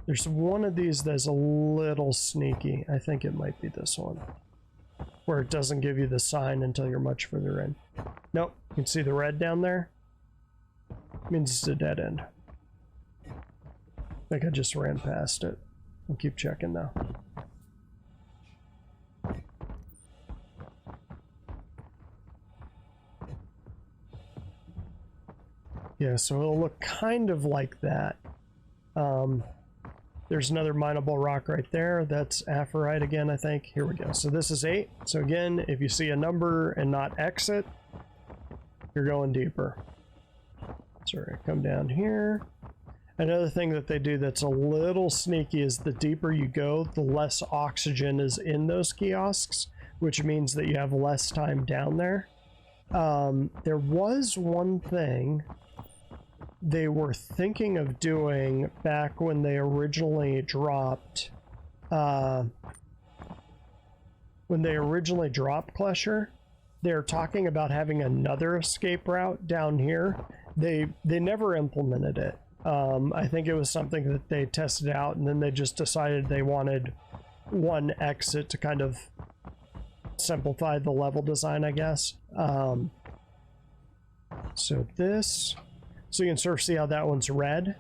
Speaker 1: There's one of these that's a little sneaky. I think it might be this one, where it doesn't give you the sign until you're much further in. Nope, you can see the red down there? Means it's a dead end. I think I just ran past it. I'll keep checking now. Yeah, so it'll look kind of like that. There's another mineable rock right there. That's aphorite again, I think. Here we go. So this is 8. So again, if you see a number and not exit, you're going deeper. Sorry, come down here. Another thing that they do that's a little sneaky is the deeper you go, the less oxygen is in those kiosks, which means that you have less time down there. There was one thing they were thinking of doing back when they originally dropped Klesher. They're talking about having another escape route down here. They never implemented it. I think it was something that they tested out, and then they just decided they wanted one exit to kind of simplify the level design, I guess. So you can sort of see how that one's red.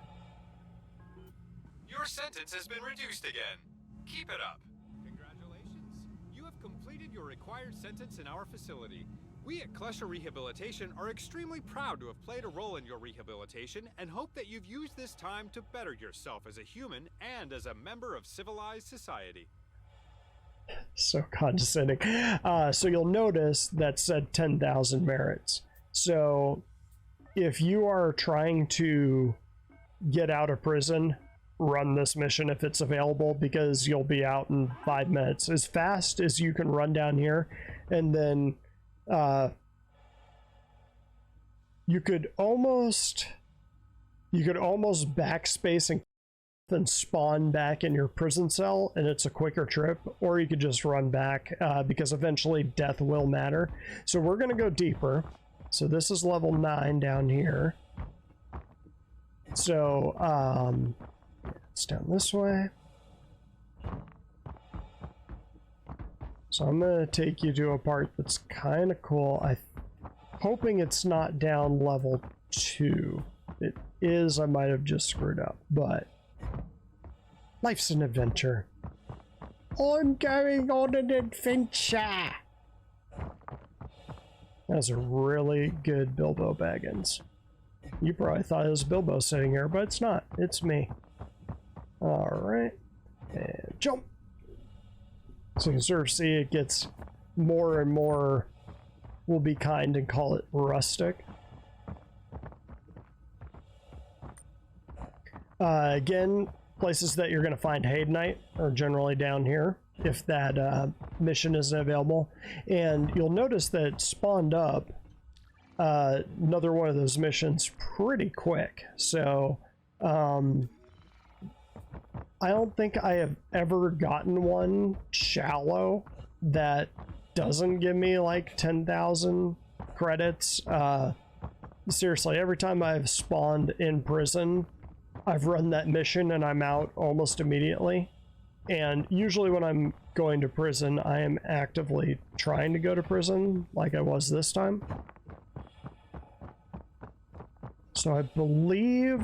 Speaker 5: Your sentence has been reduced again. Keep it up. Congratulations. You have completed your required sentence in our facility. We at Klesher Rehabilitation are extremely proud to have played a role in your rehabilitation and hope that you've used this time to better yourself as a human and as a member of civilized society.
Speaker 1: So condescending. So you'll notice that said 10,000 merits. So if you are trying to get out of prison, run this mission if it's available, because you'll be out in 5 minutes. As fast as you can run down here, and then you could almost backspace and then spawn back in your prison cell, and it's a quicker trip, or you could just run back, because eventually death will matter. So we're going to go deeper. So this is level 9 down here. So it's down this way. So I'm going to take you to a part that's kind of cool. I'm hoping it's not down level 2. It is. I might have just screwed up, but life's an adventure. I'm going on an adventure. That's a really good Bilbo Baggins. You probably thought it was Bilbo sitting here, but it's not. It's me. Alright. And jump. So you can sort of see it gets more and more, we'll be kind and call it rustic. Again, places that you're going to find Haydnite are generally down here, if that mission isn't available. And you'll notice that it spawned up another one of those missions pretty quick. So I don't think I have ever gotten one shallow that doesn't give me like 10,000 credits. Seriously, every time I've spawned in prison, I've run that mission and I'm out almost immediately. And usually when I'm going to prison, I am actively trying to go to prison, like I was this time. So I believe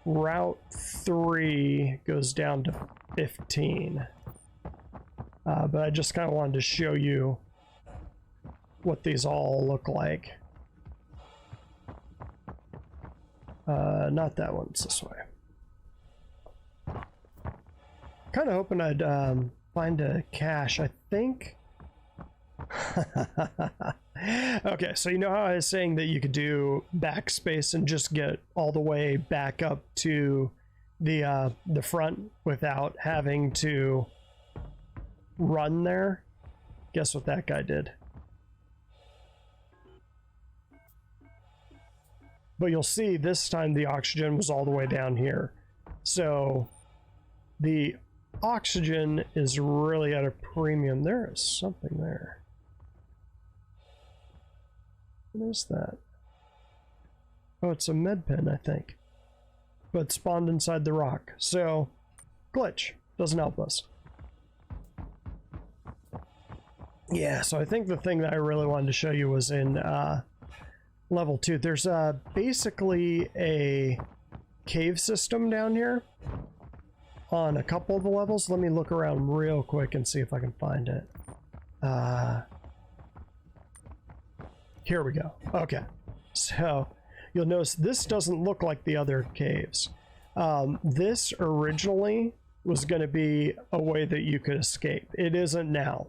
Speaker 1: Route 3 goes down to 15. But I just kind of wanted to show you what these all look like. Not that one, it's this way. Kind of hoping I'd find a cache, I think. Okay, so you know how I was saying that you could do backspace and just get all the way back up to the front without having to run there? Guess what that guy did. But you'll see this time the oxygen was all the way down here. So the oxygen is really at a premium. There is something there. What is that? Oh, it's a med pen, I think. But it spawned inside the rock. So, glitch. Doesn't help us. Yeah, so I think the thing that I really wanted to show you was in level 2. There's basically a cave system down here on a couple of the levels. Let me look around real quick and see if I can find it. Here we go. Okay, so you'll notice this doesn't look like the other caves. This originally was going to be a way that you could escape. It isn't now.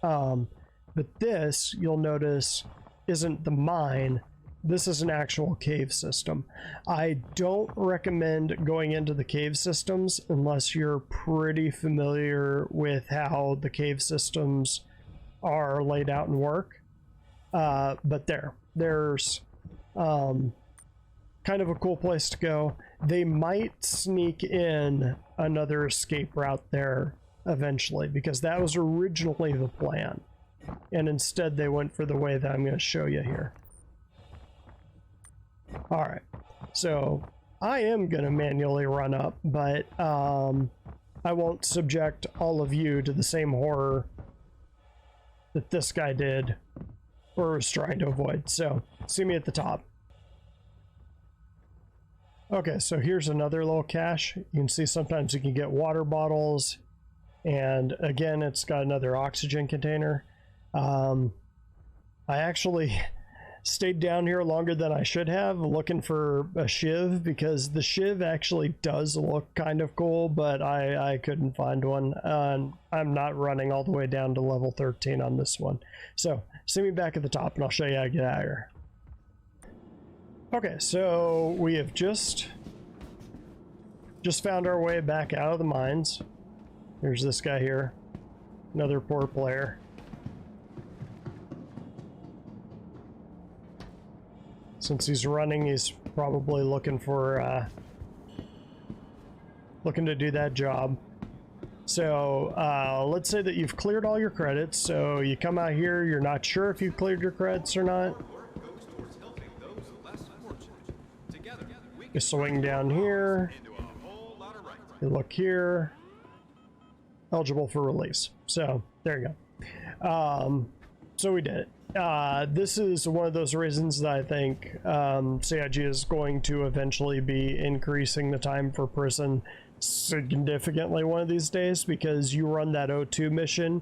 Speaker 1: But this, you'll notice, isn't the mine. This is an actual cave system. I don't recommend going into the cave systems unless you're pretty familiar with how the cave systems are laid out and work. But there's kind of a cool place to go. They might sneak in another escape route there eventually, because that was originally the plan. And instead they went for the way that I'm going to show you here. Alright, so I am going to manually run up, but I won't subject all of you to the same horror that this guy did or was trying to avoid. So, see me at the top. Okay, so here's another little cache. You can see sometimes you can get water bottles, and again, it's got another oxygen container. I actually stayed down here longer than I should have looking for a shiv, because the shiv actually does look kind of cool, but I couldn't find one. I'm not running all the way down to level 13 on this one. So see me back at the top and I'll show you how to get out of here. Okay, so we have just found our way back out of the mines. Here's this guy here, another poor player. Since he's running, he's probably looking for looking to do that job. So let's say that you've cleared all your credits. So you come out here, you're not sure if you've cleared your credits or not. You swing down here. You look here. Eligible for release. So there you go. So we did it. This is one of those reasons that I think CIG is going to eventually be increasing the time for prison significantly one of these days, because you run that O2 mission,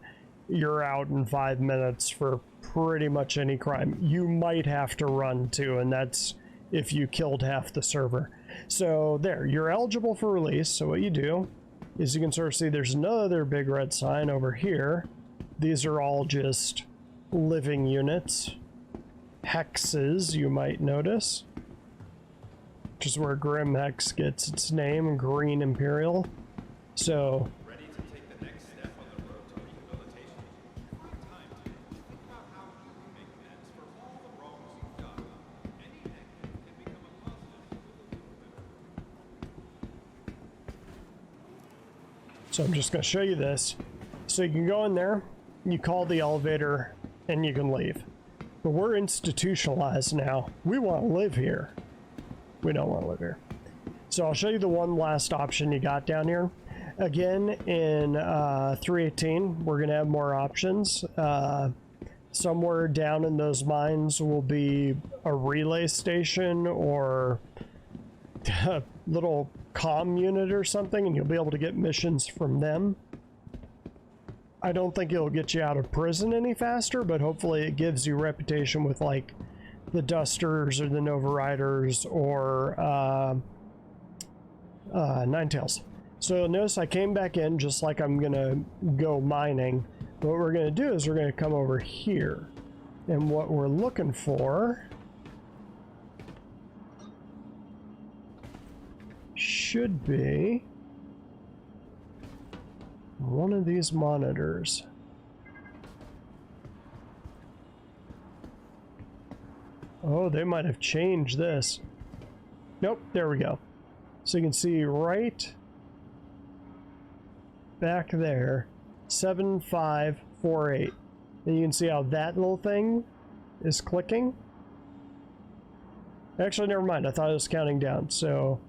Speaker 1: you're out in 5 minutes for pretty much any crime. You might have to run too, and that's if you killed half the server. So there, you're eligible for release. So what you do is you can sort of see there's another big red sign over here. These are all just living units, hexes, you might notice, which is where Grim Hex gets its name, Green Imperial. So
Speaker 5: Ready to take the next step on the road to rehabilitation? Time to think about how you can make amends for all the wrongs you've done. Any negative can become a positive with a little bit of.
Speaker 1: I'm just going to show you this. So you can go in there, you call the elevator, and you can leave. But we're institutionalized now. We want to live here. We don't want to live here. So I'll show you the one last option you got down here. Again, in 318, we're going to have more options. Somewhere down in those mines will be a relay station or a little comm unit or something, and you'll be able to get missions from them. I don't think it'll get you out of prison any faster, but hopefully it gives you reputation with like the Dusters or the Nova Riders or Ninetales. So notice I came back in just like I'm gonna go mining. What we're gonna do is we're gonna come over here, and what we're looking for should be one of these monitors. Oh, they might have changed this. Nope, there we go. So you can see right back there, 7548. And you can see how that little thing is clicking. Actually, never mind. I thought it was counting down. So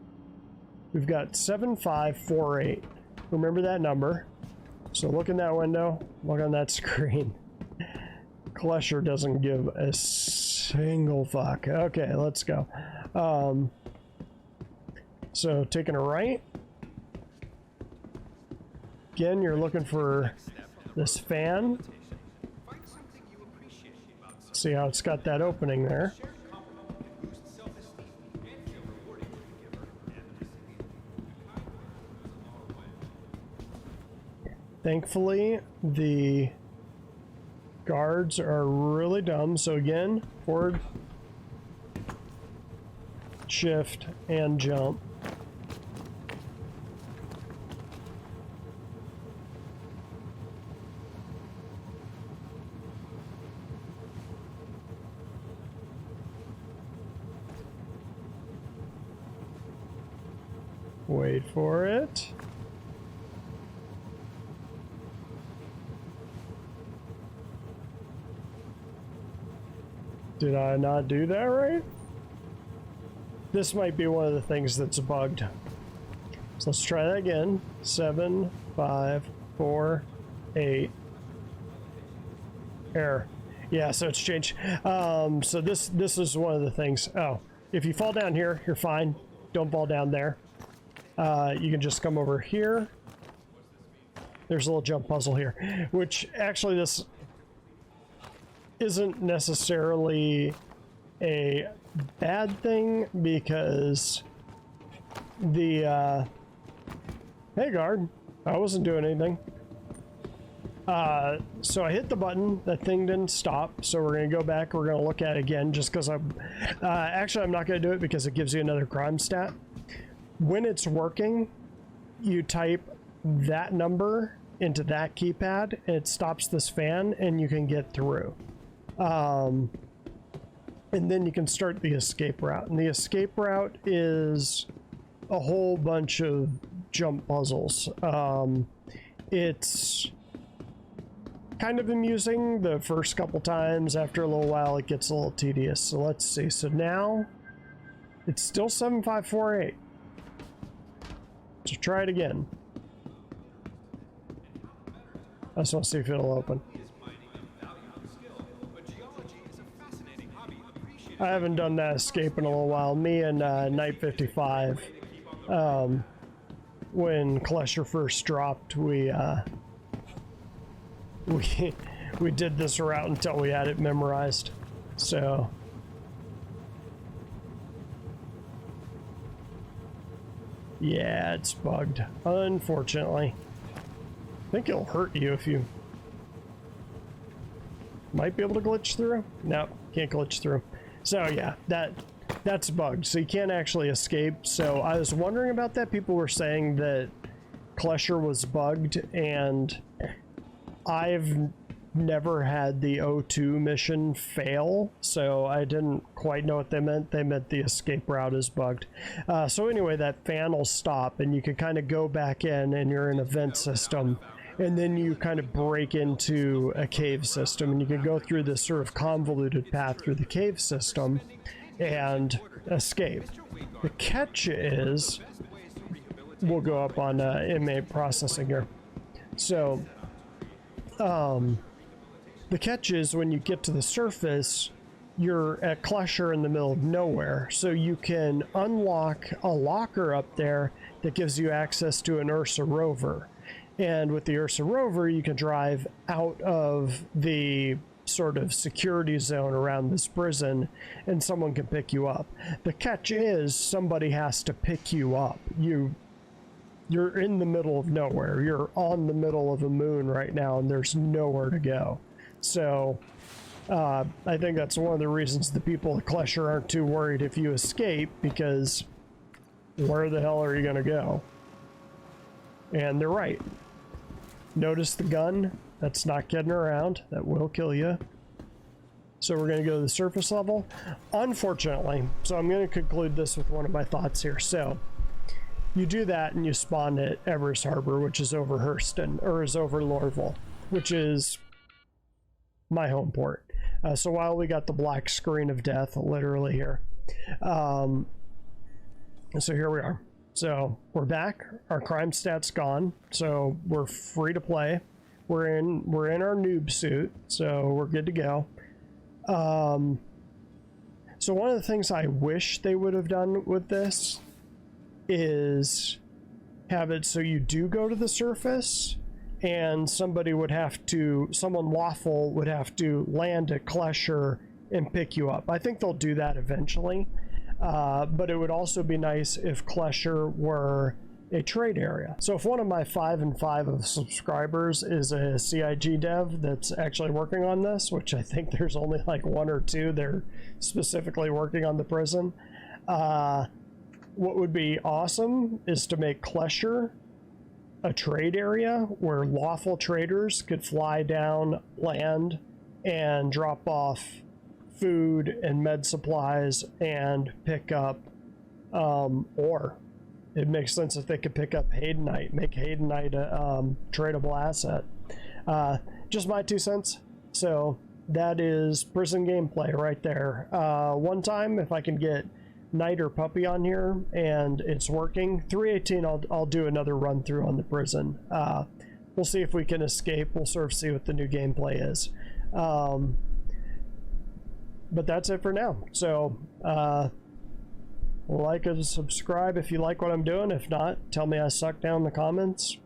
Speaker 1: we've got 7548. Remember that number. So look in that window, look on that screen. Klesher doesn't give a single fuck. Okay, let's go. So taking a right. Again, you're looking for this fan. See how it's got that opening there. Thankfully, the guards are really dumb. So again, forward, shift, and jump. Wait for it. Did I not do that right? This might be one of the things that's bugged. So let's try that again. 7, 5, 4, 8. Error. Yeah, so it's changed. So this is one of the things. Oh, if you fall down here, you're fine. Don't fall down there. You can just come over here. There's a little jump puzzle here, which actually this isn't necessarily a bad thing because the hey guard, I wasn't doing anything. So I hit the button, that thing didn't stop, so we're gonna go back, we're gonna look at it again just because I'm actually I'm not gonna do it because it gives you another crime stat. When it's working, you type that number into that keypad and it stops this fan and you can get through. And then you can start the escape route, and the escape route is a whole bunch of jump puzzles. It's kind of amusing the first couple times. After a little while it gets a little tedious. So let's see, so now it's still 7548, so try it again. I just want to see if it'll open. I haven't done that escape in a little while. Me and Night 55, when Klesher first dropped, we did this route until we had it memorized. So yeah, it's bugged, unfortunately. I think it'll hurt you if you might be able to glitch through. No, can't glitch through. So yeah, that's bugged, so you can't actually escape. So I was wondering about that. People were saying that Klesher was bugged, and I've never had the O2 mission fail, so I didn't quite know what they meant. They meant the escape route is bugged. So anyway, that fan will stop and you can kind of go back in and you're in a vent system, and then you kind of break into a cave system, and you can go through this sort of convoluted path through the cave system and escape. The catch is, we'll go up on inmate processing here. So the catch is, when you get to the surface, you're at Klesher in the middle of nowhere, so you can unlock a locker up there that gives you access to an Ursa rover. And with the Ursa rover, you can drive out of the sort of security zone around this prison, and someone can pick you up. The catch is, somebody has to pick you up. You're in the middle of nowhere. You're on the middle of a moon right now, and there's nowhere to go. So I think that's one of the reasons the people at Klesher aren't too worried if you escape, because where the hell are you gonna go? And they're right. Notice the gun? That's not kidding around. That will kill you. So we're going to go to the surface level. Unfortunately, so I'm going to conclude this with one of my thoughts here. So you do that and you spawn at Everest Harbor, which is over Hurston, or is over Lorville, which is my home port. So while we got the black screen of death literally here, so here we are. So we're back, our crime stat's gone, so we're free to play. We're in our noob suit, so we're good to go. So one of the things I wish they would have done with this is have it so you do go to the surface, and someone lawful would have to land at Klesher and pick you up. I think they'll do that eventually. But it would also be nice if Klesher were a trade area. So if one of my 5 and 5 of subscribers is a CIG dev that's actually working on this, which I think there's only like 1 or 2, they're specifically working on the prison. What would be awesome is to make Klesher a trade area where lawful traders could fly down, land, and drop off food and med supplies and pick up ore. It makes sense if they could pick up Haydenite, make Haydenite a tradable asset. Just my 2 cents. So that is prison gameplay right there. One time, if I can get Knight or Puppy on here and it's working, 318 I'll do another run through on the prison. We'll see if we can escape. We'll sort of see what the new gameplay is. But that's it for now. So like and subscribe if you like what I'm doing. If not, tell me I suck down in the comments,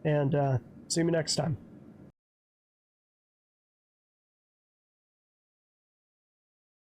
Speaker 1: and see me next time.